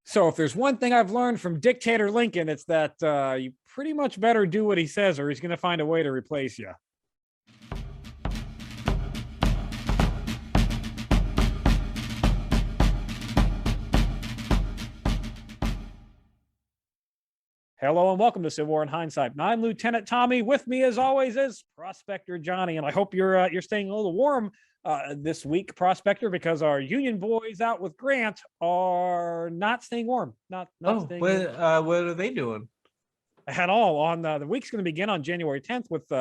So if there's one thing I've learned from Dictator Lincoln, it's that you pretty much better do what he says, or he's going to find a way to replace you. Hello and welcome to Civil War in Hindsight. And I'm Lieutenant Tommy. With me, as always, is Prospector Johnny. And I hope you're staying a little warm this week, Prospector, because our Union boys out with Grant are not staying warm. Not staying warm. What are they doing? At all. On the week's going to begin on January 10th with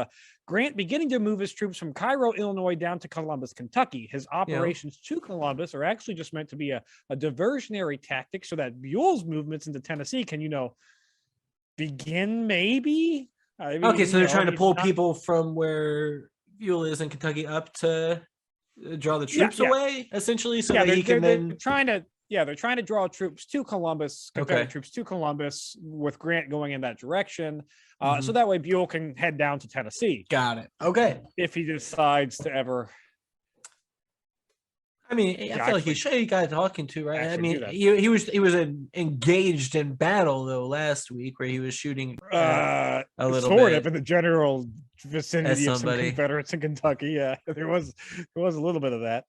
Grant beginning to move his troops from Cairo, Illinois, down to Columbus, Kentucky. His operations to Columbus are actually just meant to be a diversionary tactic so that Buell's movements into Tennessee can, begin maybe. Okay, so they're trying to pull people from where Buell is in Kentucky up to draw the troops away, essentially, so that he can then they're trying to draw troops to Columbus, Confederate troops to Columbus, with Grant going in that direction, so that way Buell can head down to Tennessee. Got it. Okay, if he decides to ever. I mean, I feel like he got talking to, right? I mean, he was engaged in battle though last week, where he was shooting a little sort bit of in the general vicinity of some Confederates in Kentucky. Yeah, there was a little bit of that.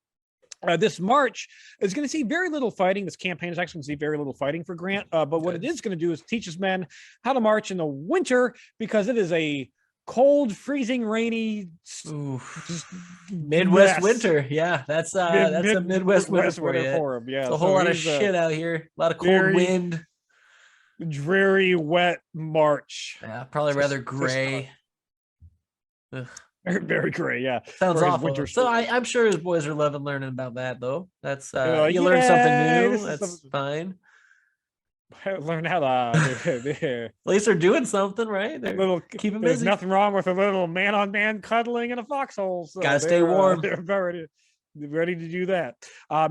This march is going to see very little fighting. This campaign is actually going to see very little fighting for Grant. But what it is going to do is teach his men how to march in the winter, because it is a cold, freezing, rainy Midwest winter. Yeah, that's a Midwest winter for him. Yeah, it's a whole lot of shit out here. A lot of cold wind. Dreary, wet March. Yeah, probably rather gray. Very gray, yeah. Sounds awful. So I'm sure his boys are loving learning about that, though. That's you learn something new. That's fine. Learn how to. At least they're doing something, right? They're keeping busy. There's nothing wrong with a little man-on-man cuddling in a foxhole. So gotta stay warm. They're ready to do that.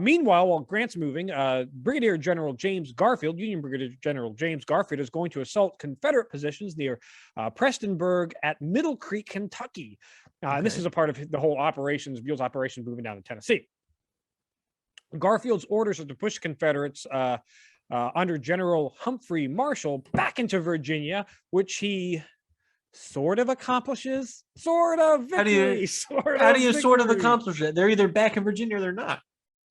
Meanwhile, while Grant's moving, Brigadier General James Garfield, Union Brigadier General James Garfield, is going to assault Confederate positions near Prestonburg at Middle Creek, Kentucky. And this is a part of the whole Buell's operation moving down to Tennessee. Garfield's orders are to push Confederates under General Humphrey Marshall back into Virginia, which he sort of accomplishes. Sort of victory. How do you sort of accomplish it? They're either back in Virginia or they're not,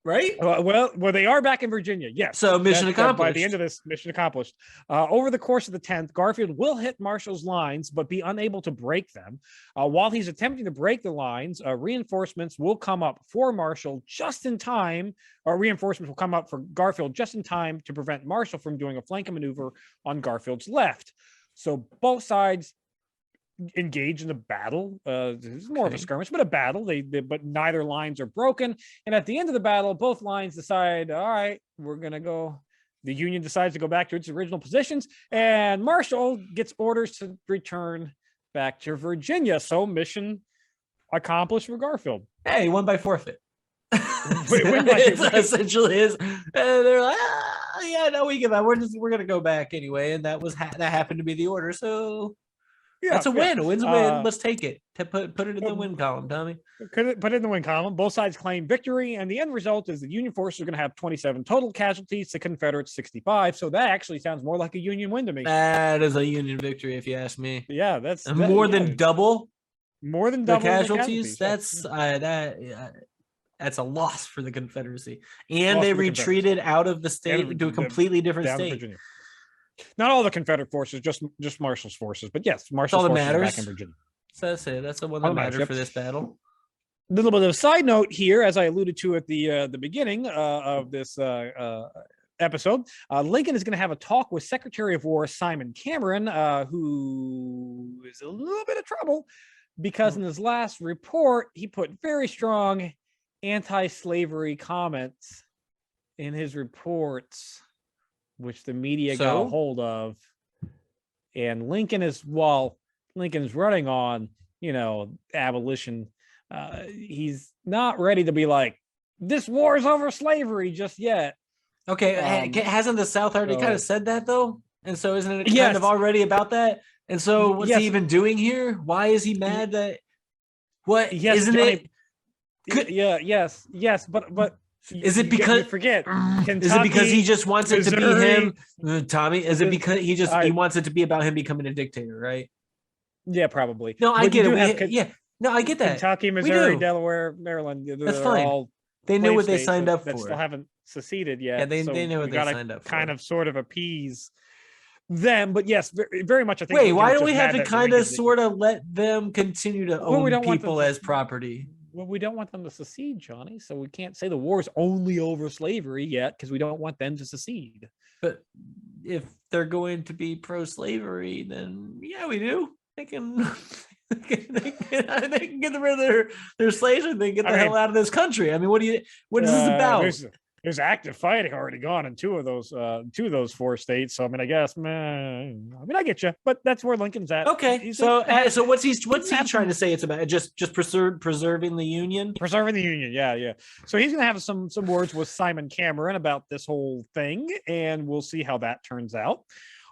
right? Well, they are back in Virginia. Yes. So mission accomplished. By the end of this, mission accomplished. Over the course of the 10th, Garfield will hit Marshall's lines, but be unable to break them. While he's attempting to break the lines, reinforcements will come up for Marshall just in time, or reinforcements will come up for Garfield just in time to prevent Marshall from doing a flanking maneuver on Garfield's left. So both sides engage in a battle. It's more of a skirmish, but a battle. But neither lines are broken. And at the end of the battle, both lines decide, all right, we're gonna go. The Union decides to go back to its original positions, and Marshall gets orders to return back to Virginia. So mission accomplished for Garfield. Hey, he won by forfeit. It essentially is. And they're like, we give up. We're gonna go back anyway, and that happened to be the order. So. That's a win. A win's a win. Let's take it. Put it in the win column, Tommy. Put it in the win column. Both sides claim victory, and the end result is the Union forces are going to have 27 total casualties, the Confederates 65. So that actually sounds more like a Union win to me. That is a Union victory, if you ask me. Yeah, that's more than double. More than double the casualties. That's a loss for the Confederacy, and they retreated out of the state into a completely different state. Not all the Confederate forces, just Marshall's forces, but yes, Marshall's forces are back in Virginia. So that's the one that matters for this battle. A little bit of a side note here, as I alluded to at the beginning of this episode, Lincoln is going to have a talk with Secretary of War Simon Cameron, who is a little bit of trouble because in his last report, he put very strong anti-slavery comments in his reports, which the media got a hold of. And Lincoln's running on, abolition, he's not ready to be like, this war is over slavery just yet. Okay, hasn't the South already kind of said that, though? And so isn't it kind of already about that? And so what's he even doing here? Why is he mad that... What? Yes, isn't Johnny, it... Yes, but Is it because you forget? Is it because he just wants it to be him, Tommy? Is it because he wants it to be about him becoming a dictator, right? Yeah, probably. No, I get it. No, I get that. Kentucky, Missouri, Delaware, Maryland. That's fine. They knew what they signed up that for. Still haven't seceded yet. Yeah, they know what they signed up for. Kind of, sort of appease them, but yes, very, very much. I think. Wait, why do we have to kind of, sort of let them continue to own people as property? Well, we don't want them to secede, Johnny. So we can't say the war's only over slavery yet because we don't want them to secede. But if they're going to be pro-slavery, then yeah, we do. They can. They can get rid of their slaves and they get the hell out of this country. I mean, what is this about? There's active fighting already gone in two of those 4 states. So I mean, I guess, I get you, but that's where Lincoln's at. Okay, so what's he trying to say? It's about just preserving the Union. Preserving the Union, yeah. So he's gonna have some words with Simon Cameron about this whole thing, and we'll see how that turns out.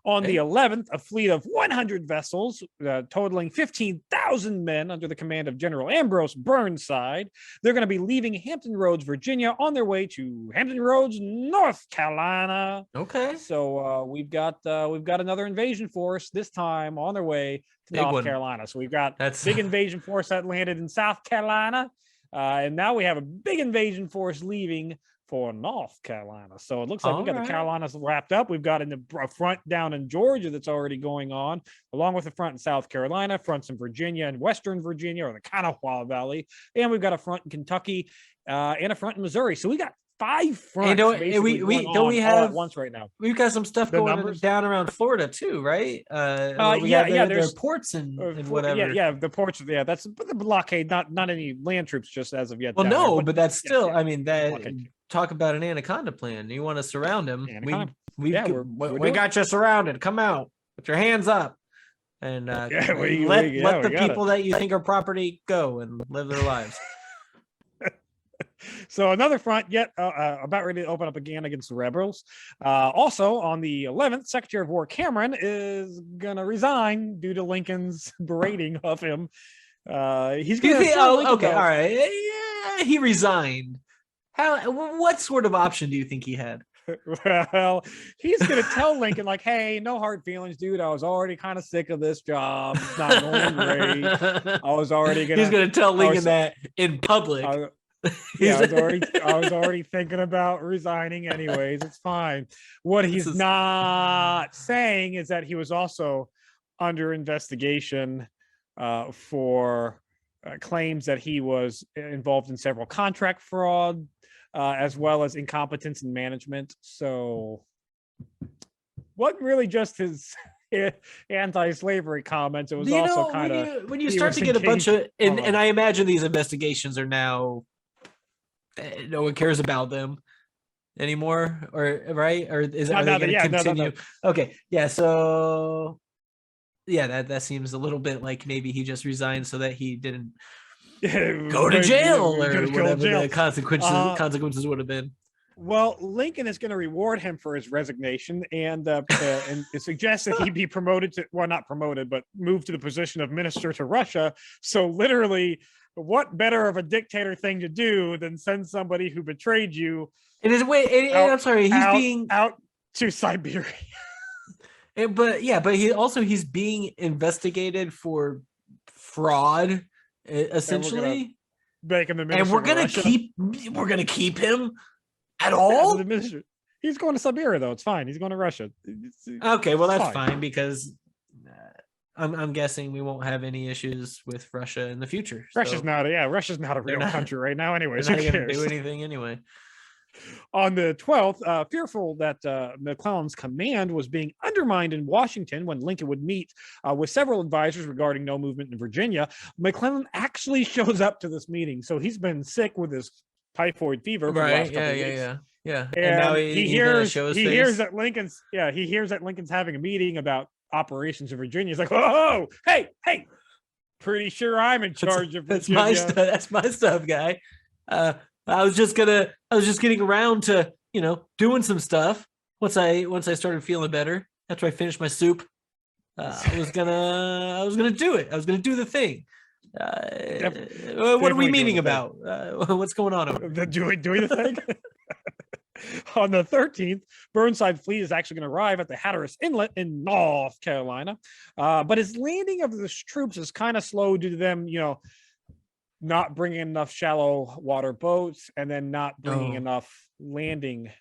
On the 11th, a fleet of 100 vessels, totaling 15,000 men under the command of General Ambrose Burnside. They're going to be leaving Hampton Roads, Virginia, on their way to Hampton Roads, North Carolina. Okay. So we've got another invasion force, this time on their way to North Carolina. So we've got big invasion force that landed in South Carolina, and now we have a big invasion force leaving for North Carolina. So it looks like we've got the Carolinas wrapped up. We've got a front down in Georgia that's already going on, along with the front in South Carolina, fronts in Virginia and Western Virginia, or the Kanawha Valley. And we've got a front in Kentucky and a front in Missouri. So we got 5 fronts. Don't we have at once right now? We've got some stuff going down around Florida too, right? There's ports and whatever. Yeah, the ports. Yeah, that's the blockade. Not any land troops just as of yet. Well, no, but that's still. I mean, that talk about an anaconda plan. You want to surround him? We got you surrounded. Come out with your hands up and let the people that you think are property go and live their lives. So another front yet about ready to open up again against the rebels. Also on the 11th, Secretary of War Cameron is going to resign due to Lincoln's berating of him. He's going to... all right. Yeah, he resigned. What sort of option do you think he had? Well, he's going to tell Lincoln, like, hey, no hard feelings, dude. I was already kind of sick of this job. It's not going great. I was already going to... He's going to tell Lincoln that in public. I was already thinking about resigning anyways. It's fine. What he's not saying is that he was also under investigation for claims that he was involved in several contract fraud, as well as incompetence in management. So wasn't really just his anti-slavery comments. It was also kind of when you start to get a bunch of and I imagine these investigations are now no one cares about them anymore, or right? Or are they going to continue? No. Okay, yeah. So yeah, that seems a little bit like maybe he just resigned so that he didn't go to jail or whatever the consequences would have been. Well, Lincoln is going to reward him for his resignation and suggest that he be promoted to, well, not promoted, but moved to the position of minister to Russia. So literally, what better of a dictator thing to do than send somebody who betrayed you? He's out to Siberia. But he's being investigated for fraud, essentially. And we're gonna keep him at all. He's going to Siberia though. It's fine. He's going to Russia. Okay, well that's fine because I'm guessing we won't have any issues with Russia in the future. Russia's not a real country right now. Anyways, who cares? They're not gonna do anything anyway. On the 12th, fearful that McClellan's command was being undermined in Washington when Lincoln would meet with several advisors regarding no movement in Virginia, McClellan actually shows up to this meeting. So he's been sick with his typhoid fever for the last couple of weeks. Yeah. And now he hears that Lincoln's having a meeting about operations in Virginia. He's like, oh, hey, pretty sure I'm in charge of Virginia. That's my stuff, guy. I was just getting around to, doing some stuff once I started feeling better after I finished my soup. I was gonna do it. I was gonna do the thing. What are we meaning about? What's going on over there? Doing the thing? On the 13th, Burnside's fleet is actually going to arrive at the Hatteras Inlet in North Carolina. But his landing of the troops is kind of slow due to them, not bringing enough shallow water boats and then not bringing enough landing.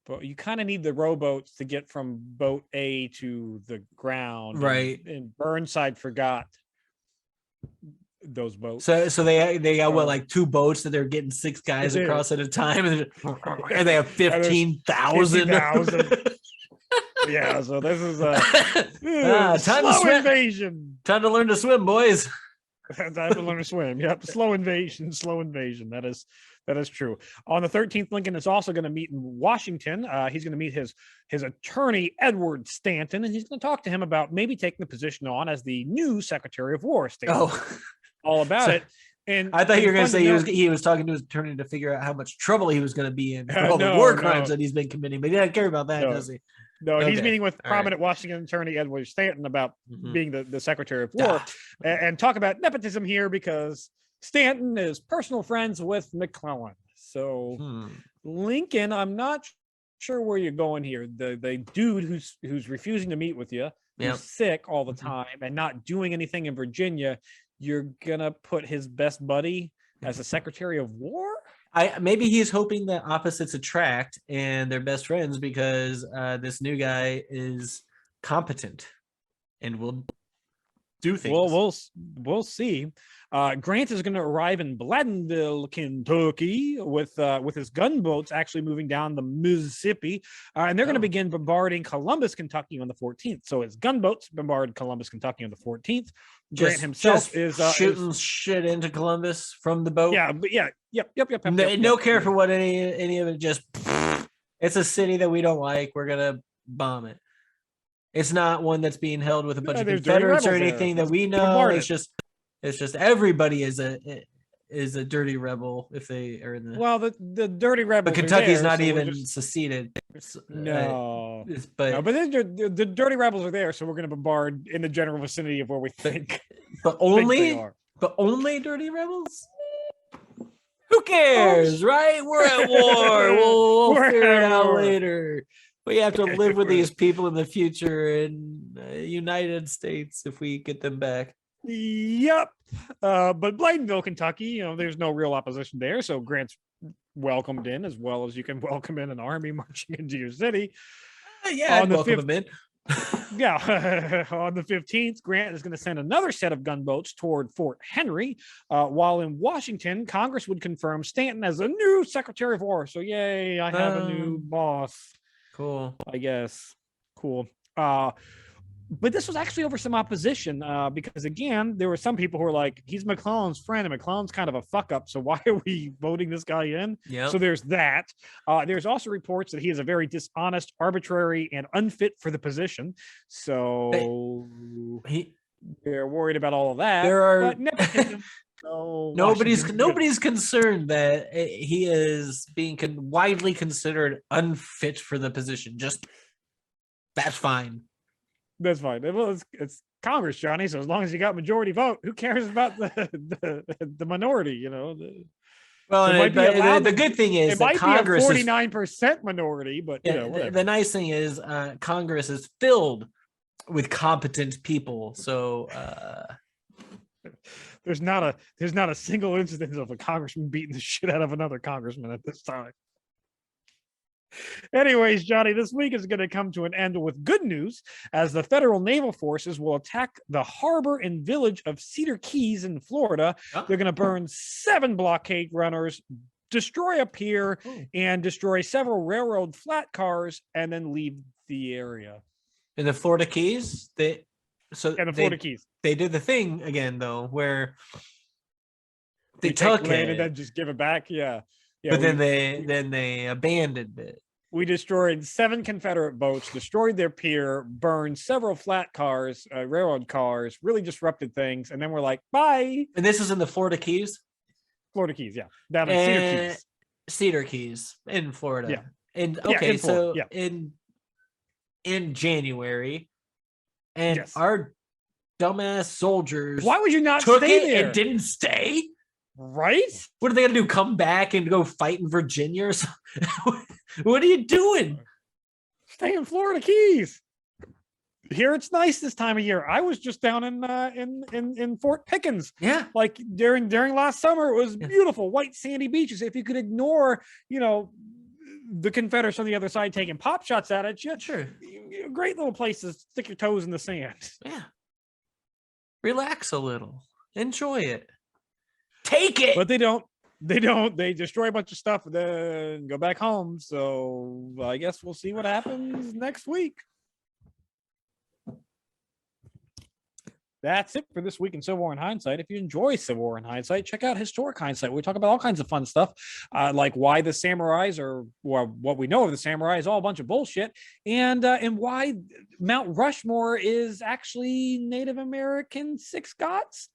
But you kind of need the rowboats to get from boat A to the ground. Right. And Burnside forgot those boats. So they got what, like 2 boats that they're getting 6 guys across at a time, and they have 15,000. Yeah, so this is time to swim. Invasion. Time to learn to swim, boys. Time to learn to swim. Yep, slow invasion. That is true. On the 13th, Lincoln is also going to meet in Washington. He's going to meet his attorney, Edward Stanton, and he's going to talk to him about maybe taking the position on as the new Secretary of War. Stanton. All about it. And I thought you were going to say he was talking to his attorney to figure out how much trouble he was going to be in for all the war crimes that he's been committing, but he doesn't care about that, does he? No, he's meeting with prominent Washington attorney Edward Stanton about being the Secretary of War and talk about nepotism here because Stanton is personal friends with McClellan. So Lincoln, I'm not sure where you're going here. The dude who's refusing to meet with you, who's sick all the time and not doing anything in Virginia, you're gonna put his best buddy as a Secretary of War? Maybe he's hoping that opposites attract and they're best friends because this new guy is competent and will do things. Well, we'll see. Grant is going to arrive in Bladdenville, Kentucky, with his gunboats actually moving down the Mississippi, and they're going to begin bombarding Columbus, Kentucky, on the 14th. So his gunboats bombard Columbus, Kentucky, on the 14th. Grant himself is shooting shit into Columbus from the boat. Yep. No care for what any of it. Just it's a city that we don't like. We're gonna bomb it. It's not one that's being held with a bunch of Confederates or anything that we know. It's just everybody is a dirty rebel if they are in the. The dirty rebels. But Kentucky's not even seceded. No, but the dirty rebels are there, so we're going to bombard in the general vicinity of where we think. But only dirty rebels. Who cares, right? We're at war. We'll figure it out later. We have to live with these people in the future in the United States if we get them back. Yep. But Bladenville, Kentucky, there's no real opposition there. So Grant's welcomed in as well as you can welcome in an army marching into your city. I'd welcome them in. On the 15th, Grant is going to send another set of gunboats toward Fort Henry. While in Washington, Congress would confirm Stanton as a new Secretary of War. So yay, I have a new boss. Cool. I guess. Cool. But this was actually over some opposition because, again, there were some people who were like, he's McClellan's friend and McClellan's kind of a fuck up. So why are we voting this guy in? Yep. So there's that. There's also reports that he is a very dishonest, arbitrary, and unfit for the position. So they're worried about all of that. But nepotism. Nobody's concerned that he is being widely considered unfit for the position. Just that's fine. That's fine. Well, it's Congress, Johnny. So as long as you got majority vote, who cares about the minority? The good thing is it might Congress be a 49% minority, but the nice thing is Congress is filled with competent people. So there's not a single incident of a congressman beating the shit out of another congressman at this time. Anyways, Johnny, this week is going to come to an end with good news as the federal naval forces will attack the harbor and village of Cedar Keys in Florida. They're going to burn 7 blockade runners, destroy a pier, and destroy several railroad flat cars, and then leave the area. In the Florida Keys, Keys. They did the thing again, though, where they took it and then just give it back. Yeah, but then they abandoned it. We destroyed 7 Confederate boats, destroyed their pier, burned several flat cars, railroad cars, really disrupted things, and then we're like, bye. And this is in the Florida Keys? Florida Keys, yeah. Down in Cedar Keys. Cedar Keys in Florida. Yeah. And in January, and dumbass soldiers. Why would you not took stay it there? and didn't stay? Right? What are they gonna do? Come back and go fight in Virginia or something? What are you doing? Stay in Florida Keys. Here it's nice this time of year. I was just down in Fort Pickens. Yeah. Like during last summer, it was beautiful, white sandy beaches. If you could ignore, the Confederates on the other side taking pop shots at it, Sure. Great little place to stick your toes in the sand. Yeah. Relax a little. Enjoy it. Take it. But they don't. They destroy a bunch of stuff and then go back home. So I guess we'll see what happens next week. That's it for this week in Civil War in Hindsight. If you enjoy Civil War in Hindsight, check out Historic Hindsight. We talk about all kinds of fun stuff, like why the samurais, or what we know of the samurai, is all a bunch of bullshit, and why Mount Rushmore is actually Native American 6 gods.